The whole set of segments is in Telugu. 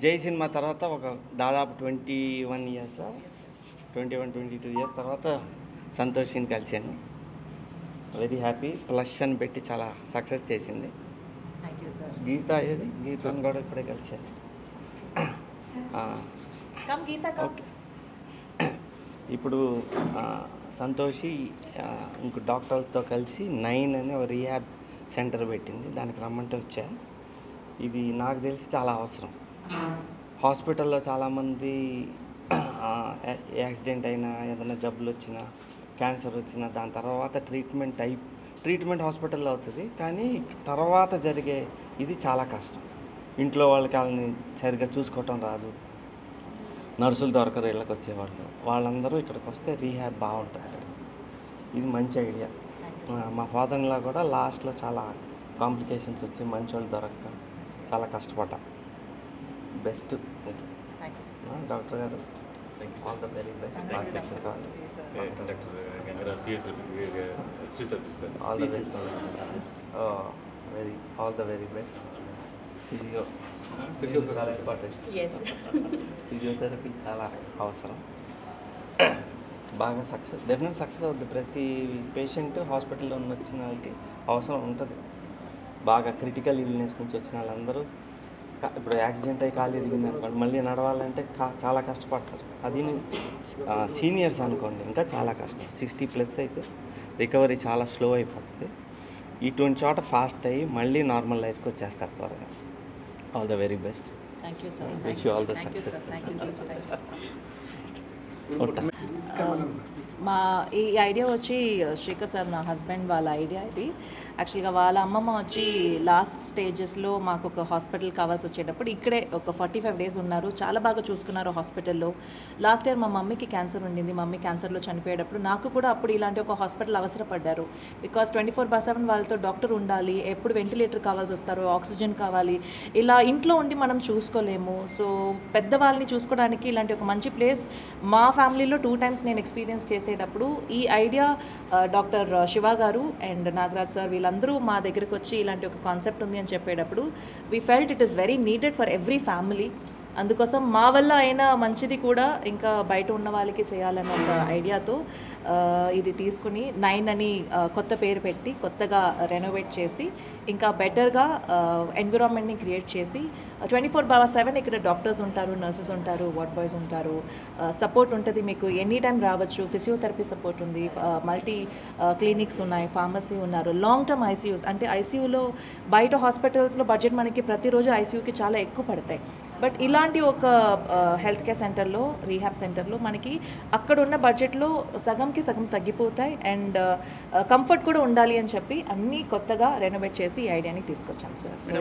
జై సినిమా తర్వాత ఒక దాదాపు 21 ఇయర్స్ 22 ఇయర్స్ తర్వాత సంతోషిని కలిశాను. Very happy. ప్లస్ అని పెట్టి చాలా సక్సెస్ చేసింది. గీతను కూడా ఇప్పుడే కలిశాను. ఓకే, ఇప్పుడు సంతోషి ఇంకో డాక్టర్లతో కలిసి 9 అని ఒక రీహాబ్ సెంటర్ పెట్టింది. దానికి రమ్మంటే వచ్చా. ఇది నాకు తెలిసి చాలా అవసరం. హాస్పిటల్లో చాలామంది యాక్సిడెంట్ అయినా, ఏదైనా జబ్బులు వచ్చినా, క్యాన్సర్ వచ్చినా దాని తర్వాత ట్రీట్మెంట్ హాస్పిటల్లో అవుతుంది. కానీ తర్వాత జరిగే ఇది చాలా కష్టం. ఇంట్లో వాళ్ళని సరిగ్గా చూసుకోవటం రాదు, నర్సులు దొరకరు, ఇళ్ళకి వచ్చేవాళ్ళు. వాళ్ళందరూ ఇక్కడికి వస్తే రీహాబ్ బాగుంటుంది. ఇది మంచి ఐడియా. మా ఫాదర్లా కూడా లాస్ట్లో చాలా కాంప్లికేషన్స్ వచ్చి మంచి వాళ్ళు దొరక్క చాలా కష్టపడ్డా. బెస్ట్ ఇది డాక్టర్ గారు. All the very best. Success all the very best. Physio చాలా ఇంపార్టెంట్. ఫిజియోథెరపీ చాలా అవసరం. బాగా డెఫినెట్ సక్సెస్ అవుతుంది. ప్రతి పేషెంట్ హాస్పిటల్లో వచ్చిన వాళ్ళకి అవసరం ఉంటుంది. బాగా క్రిటికల్ ఇల్నెస్ నుంచి వచ్చిన వాళ్ళందరూ ఇప్పుడు యాక్సిడెంట్ అయ్యి కాలు ఇరిగింది అనుకోండి, మళ్ళీ నడవాలంటే చాలా కష్టపడతారు. అది సీనియర్స్ అనుకోండి ఇంకా చాలా కష్టం. 60+ అయితే రికవరీ చాలా స్లో అయిపోతుంది. ఇటువంటి చోట ఫాస్ట్ అయ్యి మళ్ళీ నార్మల్ లైఫ్కి వచ్చేస్తారు త్వరగా. All the very best. Wish you all the success. మా ఈ ఐడియా వచ్చి శ్రీకర్ సార్, నా హస్బెండ్ వాళ్ళ ఐడియా ఇది. యాక్చువల్గా వాళ్ళ అమ్మమ్మ వచ్చి లాస్ట్ స్టేజెస్లో మాకు ఒక హాస్పిటల్ కావాల్సి వచ్చేటప్పుడు ఇక్కడే ఒక 45 days ఉన్నారు. చాలా బాగా చూసుకున్నారు హాస్పిటల్లో. లాస్ట్ ఇయర్ మా మమ్మీకి క్యాన్సర్ ఉండింది. మమ్మీ క్యాన్సర్లో చనిపోయేటప్పుడు నాకు కూడా అప్పుడు ఇలాంటి ఒక హాస్పిటల్ అవసరపడ్డారు. బికాస్ 24/7 వాళ్ళతో డాక్టర్ ఉండాలి, ఎప్పుడు వెంటిలేటర్ కావాల్సి వస్తారు, ఆక్సిజన్ కావాలి. ఇలా ఇంట్లో ఉండి మనం చూసుకోలేము. సో పెద్దవాళ్ళని చూసుకోవడానికి ఇలాంటి ఒక మంచి ప్లేస్ మా ఫ్యామిలీలో 2 times నేను ఎక్స్పీరియన్స్ చేసేటప్పుడు ఈ ఐడియా డాక్టర్ శివ గారు అండ్ నాగరాజ్ సార్ వీళ్ళందరూ మా దగ్గరికి వచ్చి ఇలాంటి ఒక కాన్సెప్ట్ ఉంది అని చెప్పేటప్పుడు we felt it is very needed for every family. అందుకోసం మా వల్ల అయినా మంచిది కూడా ఇంకా బయట ఉన్న వాళ్ళకి చేయాలన్న ఒక ఐడియాతో ఇది తీసుకుని 9 అని కొత్త పేరు పెట్టి కొత్తగా రెనోవేట్ చేసి ఇంకా బెటర్గా ఎన్విరాన్మెంట్ని క్రియేట్ చేసి 24/7 ఇక్కడ డాక్టర్స్ ఉంటారు, నర్సెస్ ఉంటారు, వార్డ్ బాయ్స్ ఉంటారు, సపోర్ట్ ఉంటుంది. మీకు ఎనీ టైం రావచ్చు. ఫిజియోథెరపీ సపోర్ట్ ఉంది, మల్టీ క్లినిక్స్ ఉన్నాయి, ఫార్మసీ ఉన్నారు, లాంగ్ టర్మ్ ఐసీయూస్. అంటే ఐసీయూలో బయట హాస్పిటల్స్లో బడ్జెట్ మనకి ప్రతిరోజు ఐసీయూకి చాలా ఎక్కువ పడతాయి. బట్ ఇలాంటి ఒక హెల్త్ కేర్ సెంటర్లో, రీహాబ్ సెంటర్లో మనకి అక్కడ ఉన్న బడ్జెట్లో సగంకి సగం తగ్గిపోతాయి అండ్ కంఫర్ట్ కూడా ఉండాలి అని చెప్పి అన్నీ కొత్తగా రెనోవేట్ చేసి ఈ ఐడియాని తీసుకొచ్చాం సార్. సో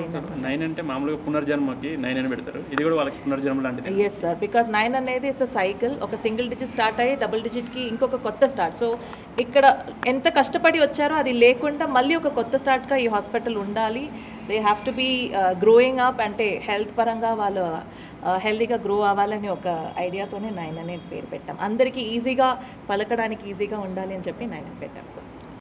9 అంటే మామూలుగా పునర్జన్మకి 9 అని పెడతారు. ఇది కూడా వాళ్ళకి పునర్జన్మ లాంటిది. ఎస్ సార్, బికాస్ 9 అనేది ఇట్స్ అ సైకిల్. ఒక సింగిల్ డిజిట్ స్టార్ట్ అయ్యి డబుల్ డిజిట్కి ఇంకొక కొత్త స్టార్ట్. సో ఇక్కడ ఎంత కష్టపడి వచ్చారో అది లేకుండా మళ్ళీ ఒక కొత్త స్టార్ట్గా ఈ హాస్పిటల్ ఉండాలి. They have to be growing up. అంటే హెల్త్ పరంగా వాళ్ళు హెల్తీగా గ్రో అవ్వాలని ఒక ఐడియాతోనే 9 అనే పేరు పెట్టాం. అందరికీ ఈజీగా పలకడానికి ఈజీగా ఉండాలి అని చెప్పి 9 అని పెట్టాం సార్.